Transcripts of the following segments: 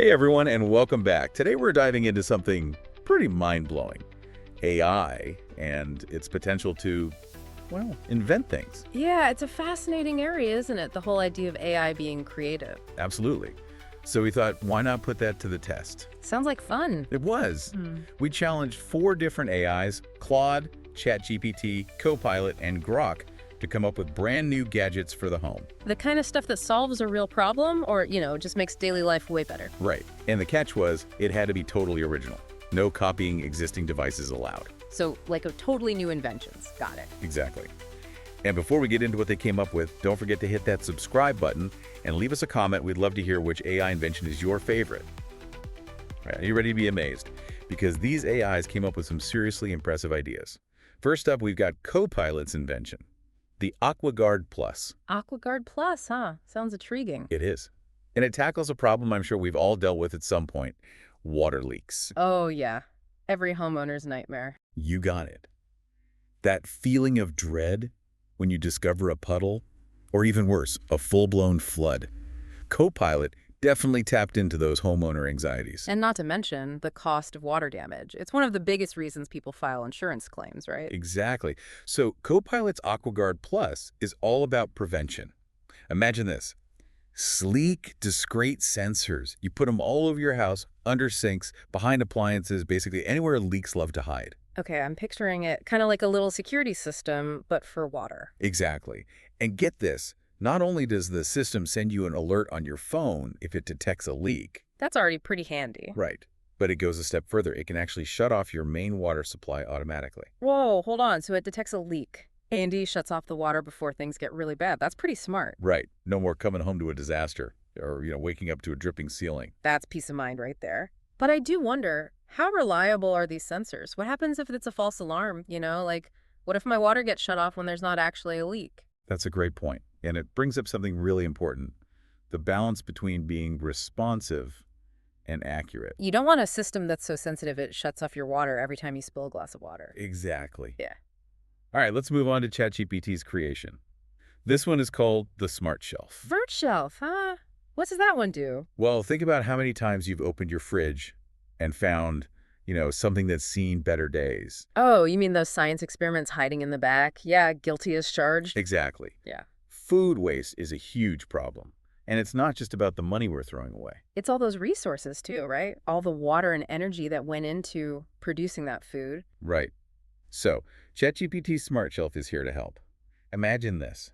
Hey everyone, and welcome back. Today we're diving into something pretty mind-blowing. AI and its potential to, well, invent things. Yeah, it's a fascinating area, isn't it? The whole idea of AI being creative. Absolutely. So we thought, why not put that to the test? Sounds like fun. It was. We challenged 4 different AIs, Claude, ChatGPT, Copilot, and Grok, to come up with brand new gadgets for the home. The kind of stuff that solves a real problem or, just makes daily life way better. Right. And the catch was, it had to be totally original. No copying existing devices allowed. So, like a totally new inventions. Got it. Exactly. And before we get into what they came up with, don't forget to hit that subscribe button and leave us a comment. We'd love to hear which AI invention is your favorite. All right, are you ready to be amazed? Because these AIs came up with some seriously impressive ideas. First up, we've got Copilot's invention, the AquaGuard Plus. AquaGuard Plus, huh? Sounds intriguing. It is. And it tackles a problem I'm sure we've all dealt with at some point, water leaks. Oh, yeah. Every homeowner's nightmare. You got it. That feeling of dread when you discover a puddle, or even worse, a full-blown flood. Copilot definitely tapped into those homeowner anxieties. And not to mention the cost of water damage. It's one of the biggest reasons people file insurance claims, right? Exactly. So Copilot's AquaGuard Plus is all about prevention. Imagine this. Sleek, discreet sensors. You put them all over your house, under sinks, behind appliances, basically anywhere leaks love to hide. Okay, I'm picturing it kind of like a little security system, but for water. Exactly. And get this, not only does the system send you an alert on your phone if it detects a leak. That's already pretty handy. Right. But it goes a step further. It can actually shut off your main water supply automatically. Whoa, hold on. So it detects a leak. Andy shuts off the water before things get really bad. That's pretty smart. Right. No more coming home to a disaster or, waking up to a dripping ceiling. That's peace of mind right there. But I do wonder, how reliable are these sensors? What happens if it's a false alarm, Like, what if my water gets shut off when there's not actually a leak? That's a great point. And it brings up something really important. The balance between being responsive and accurate. You don't want a system that's so sensitive it shuts off your water every time you spill a glass of water. Exactly. Yeah. All right, let's move on to ChatGPT's creation. This one is called the Smart Shelf. Vert shelf, huh? What does that one do? Well, think about how many times you've opened your fridge and found, something that's seen better days. Oh, you mean those science experiments hiding in the back? Yeah, guilty as charged. Exactly. Yeah. Food waste is a huge problem. And it's not just about the money we're throwing away. It's all those resources too, right? All the water and energy that went into producing that food. Right. So, ChatGPT's Smart Shelf is here to help. Imagine this.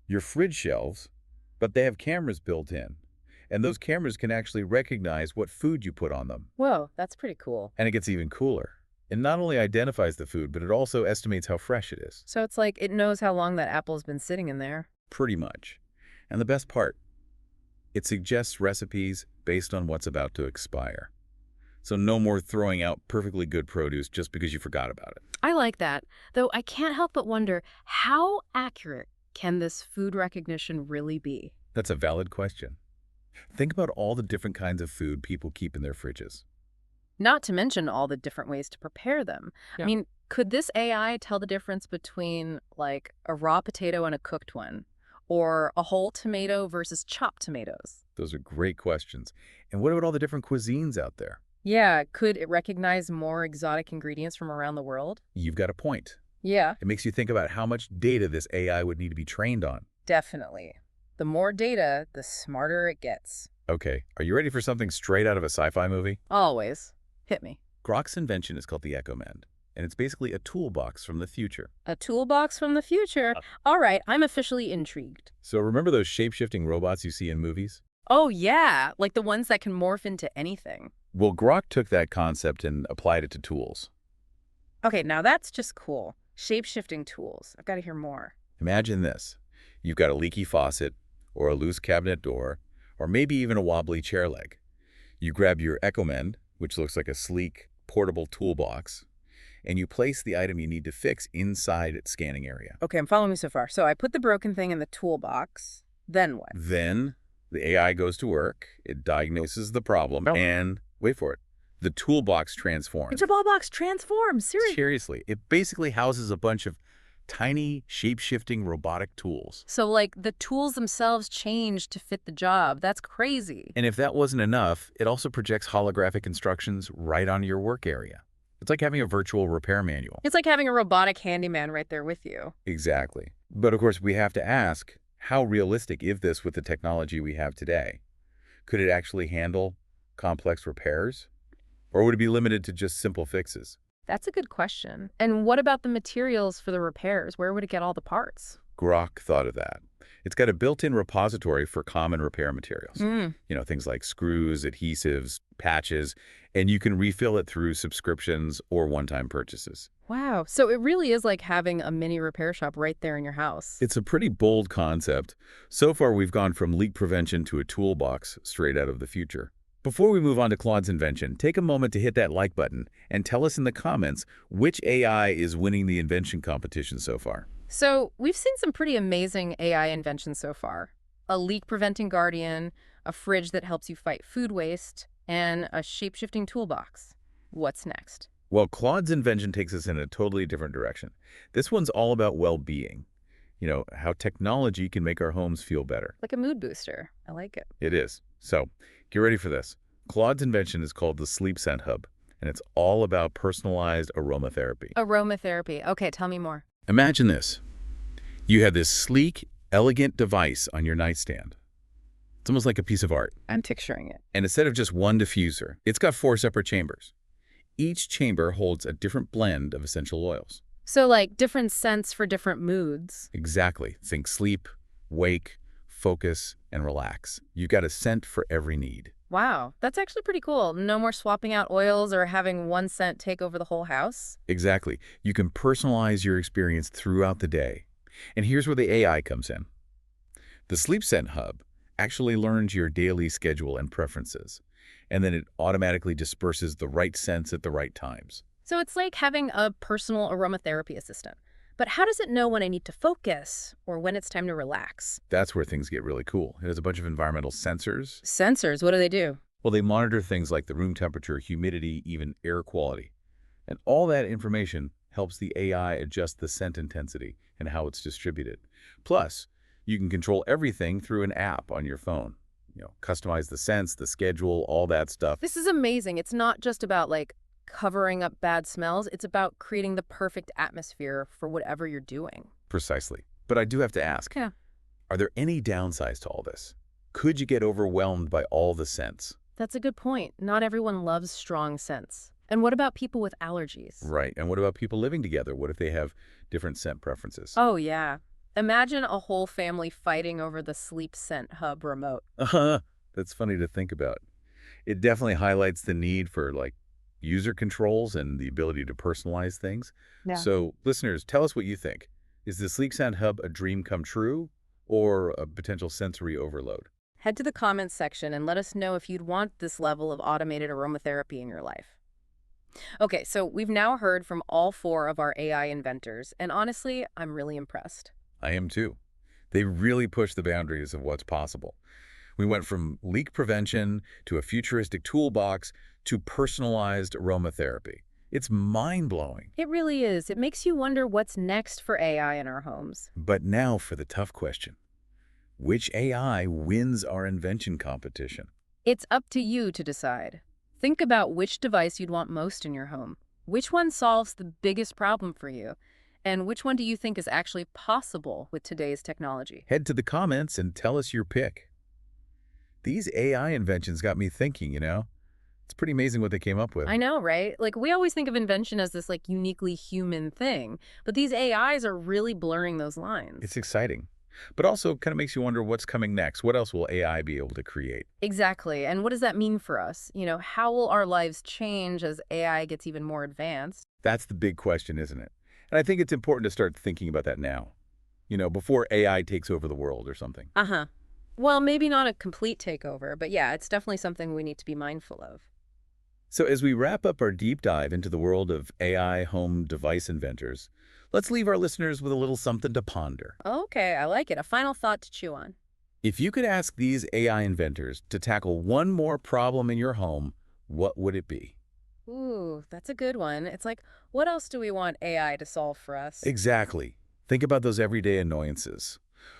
Your fridge shelves, but they have cameras built in. And those cameras can actually recognize what food you put on them. Whoa, that's pretty cool. And it gets even cooler. It not only identifies the food, but it also estimates how fresh it is. So it's like it knows how long that apple's been sitting in there. Pretty much. And the best part, it suggests recipes based on what's about to expire. So no more throwing out perfectly good produce just because you forgot about it. I like that, though I can't help but wonder, how accurate can this food recognition really be? That's a valid question. Think about all the different kinds of food people keep in their fridges. Not to mention all the different ways to prepare them. Yeah. I mean, could this AI tell the difference between, like, a raw potato and a cooked one? Or a whole tomato versus chopped tomatoes? Those are great questions. And what about all the different cuisines out there? Yeah, could it recognize more exotic ingredients from around the world? You've got a point. Yeah, It makes you think about how much data this AI would need to be trained on. definitely. The more data, the smarter it gets. Okay, are you ready for something straight out of a sci-fi movie? Always. Hit me. Grok's invention is called the EchoMend, and it's basically a toolbox from the future. A toolbox from the future. All right, I'm officially intrigued. So remember those shape-shifting robots you see in movies? Oh, yeah, like the ones that can morph into anything. Well, Grok took that concept and applied it to tools. Okay, now that's just cool. Shape-shifting tools. I've got to hear more. Imagine this. You've got a leaky faucet, or a loose cabinet door, or maybe even a wobbly chair leg. You grab your EchoMend, which looks like a sleek, portable toolbox, and you place the item you need to fix inside its scanning area. Okay, I'm following you so far. So I put the broken thing in the toolbox. Then what? Then the AI goes to work, it diagnoses the problem, and, wait for it, the toolbox transforms. The toolbox transforms. Seriously. Seriously, it basically houses a bunch of tiny, shape-shifting robotic tools. So, like, the tools themselves change to fit the job. That's crazy. And if that wasn't enough, it also projects holographic instructions right onto your work area. It's like having a virtual repair manual. It's like having a robotic handyman right there with you. Exactly. But of course, we have to ask, how realistic is this with the technology we have today? Could it actually handle complex repairs? Or would it be limited to just simple fixes? That's a good question. And what about the materials for the repairs? Where would it get all the parts? Grok thought of that. It's got a built-in repository for common repair materials. Mm. Things like screws, adhesives, patches, and you can refill it through subscriptions or one-time purchases. Wow. So it really is like having a mini repair shop right there in your house. It's a pretty bold concept. So far, we've gone from leak prevention to a toolbox straight out of the future. Before we move on to Claude's invention, take a moment to hit that like button and tell us in the comments which AI is winning the invention competition so far. So we've seen some pretty amazing AI inventions so far. A leak-preventing guardian, a fridge that helps you fight food waste, and a shape-shifting toolbox. What's next? Well, Claude's invention takes us in a totally different direction. This one's all about well-being. How technology can make our homes feel better. Like a mood booster. I like it. It is. So, get ready for this. Claude's invention is called the Sleep Scent Hub, and it's all about personalized aromatherapy. Aromatherapy. Okay, tell me more. Imagine this. You have this sleek, elegant device on your nightstand. It's almost like a piece of art. I'm picturing it. And instead of just one diffuser, it's got 4 separate chambers. Each chamber holds a different blend of essential oils. So like different scents for different moods. Exactly. Think sleep, wake, focus, and relax. You've got a scent for every need. Wow, that's actually pretty cool. No more swapping out oils or having one scent take over the whole house. Exactly. You can personalize your experience throughout the day. And here's where the AI comes in. The Sleep Scent Hub actually learns your daily schedule and preferences, and then it automatically disperses the right scents at the right times. So it's like having a personal aromatherapy assistant. But how does it know when I need to focus or when it's time to relax? That's where things get really cool. It has a bunch of environmental sensors. Sensors, what do they do? Well, they monitor things like the room temperature, humidity, even air quality. And all that information helps the AI adjust the scent intensity and how it's distributed. Plus, you can control everything through an app on your phone. Customize the scents, the schedule, all that stuff. This is amazing. It's not just about like covering up bad smells. It's about creating the perfect atmosphere for whatever you're doing. Precisely. But I do have to ask, Yeah. Are there any downsides to all this? Could you get overwhelmed by all the scents? That's a good point. Not everyone loves strong scents. And what about people with allergies? Right. And what about people living together? What if they have different scent preferences? Oh, yeah. Imagine a whole family fighting over the Sleep Scent Hub remote. That's funny to think about. It definitely highlights the need for user controls and the ability to personalize things. Yeah. So listeners, tell us what you think. Is the Sleep Scent Hub a dream come true or a potential sensory overload? Head to the comments section and let us know if you'd want this level of automated aromatherapy in your life. Okay, so we've now heard from all 4 of our AI inventors, and honestly, I'm really impressed. I am too. They really push the boundaries of what's possible. We went from leak prevention to a futuristic toolbox to personalized aromatherapy. It's mind-blowing. It really is. It makes you wonder what's next for AI in our homes. But now for the tough question. Which AI wins our invention competition? It's up to you to decide. Think about which device you'd want most in your home. Which one solves the biggest problem for you? And which one do you think is actually possible with today's technology? Head to the comments and tell us your pick. These AI inventions got me thinking, It's pretty amazing what they came up with. I know, right? Like, we always think of invention as this, uniquely human thing. But these AIs are really blurring those lines. It's exciting, but also kind of makes you wonder what's coming next. What else will AI be able to create? Exactly. And what does that mean for us? How will our lives change as AI gets even more advanced? That's the big question, isn't it? And I think it's important to start thinking about that now, before AI takes over the world or something. Uh-huh. Well, maybe not a complete takeover, but yeah, it's definitely something we need to be mindful of. So as we wrap up our deep dive into the world of AI home device inventors, let's leave our listeners with a little something to ponder. Okay, I like it. A final thought to chew on. If you could ask these AI inventors to tackle one more problem in your home, what would it be? Ooh, that's a good one. It's like, what else do we want AI to solve for us? Exactly. Think about those everyday annoyances.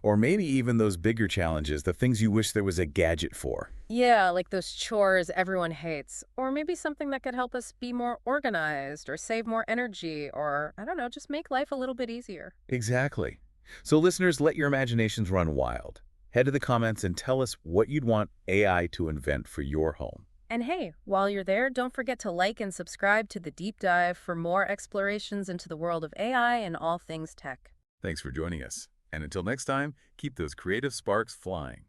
Or maybe even those bigger challenges, the things you wish there was a gadget for. Yeah, like those chores everyone hates. Or maybe something that could help us be more organized or save more energy or, I don't know, just make life a little bit easier. Exactly. So listeners, let your imaginations run wild. Head to the comments and tell us what you'd want AI to invent for your home. And hey, while you're there, don't forget to like and subscribe to The Deep Dive for more explorations into the world of AI and all things tech. Thanks for joining us. And until next time, keep those creative sparks flying.